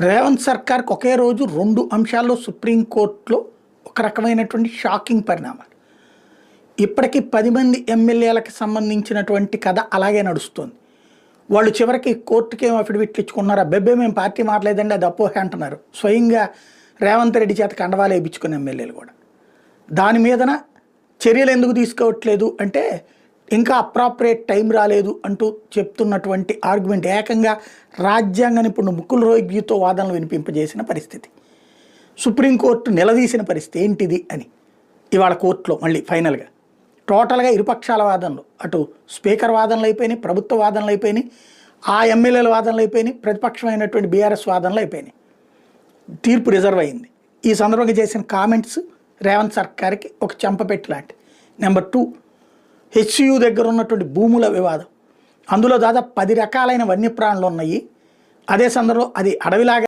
రేవంత్ సర్కార్కి ఒకే రోజు 2 అంశాల్లో సుప్రీంకోర్టులో ఒక రకమైనటువంటి షాకింగ్ పరిణామాలు. ఇప్పటికీ 10 మంది ఎమ్మెల్యేలకు సంబంధించినటువంటి కథ అలాగే నడుస్తుంది. వాళ్ళు చివరికి కోర్టుకి ఏం అఫిడవిట్లు ఇచ్చుకున్నారు, అబ్బెబ్బే మేము పార్టీ మారలేదండి అది అపోహ అంటున్నారు. స్వయంగా రేవంత్ రెడ్డి చేత కండవాలు వేయించుకున్న ఎమ్మెల్యేలు కూడా. దాని మీదన చర్యలు ఎందుకు తీసుకోవట్లేదు అంటే ఇంకా అప్రాప్రియేట్ టైం రాలేదు అంటూ చెప్తున్నటువంటి ఆర్గ్యుమెంట్ ఏకంగా రాజ్యాంగ నిపుణుడు ముకుల్ రోహిత్గీతో వాదనలు వినిపింపజేసిన పరిస్థితి. సుప్రీంకోర్టు నిలదీసిన పరిస్థితి ఏంటిది అని ఇవాళ కోర్టులో మళ్ళీ ఫైనల్గా టోటల్గా ఇరుపక్షాల వాదనలు, అటు స్పీకర్ వాదనలు అయిపోయినాయి, ప్రభుత్వ వాదనలు అయిపోయినాయి, ఆ ఎమ్మెల్యేల వాదనలు అయిపోయినాయి, ప్రతిపక్షమైనటువంటి బీఆర్ఎస్ వాదనలు అయిపోయినాయి. తీర్పు రిజర్వ్ అయింది. ఈ సందర్భంగా చేసిన కామెంట్స్ రేవంత్ సర్కార్కి ఒక చెంపపెట్టు లాంటి. నెంబర్ 2, హెచ్సియు దగ్గర ఉన్నటువంటి భూముల వివాదం. అందులో దాదాపు 10 రకాలైన వన్యప్రాణులు ఉన్నాయి. అదే సందర్భంలో అది అడవిలాగా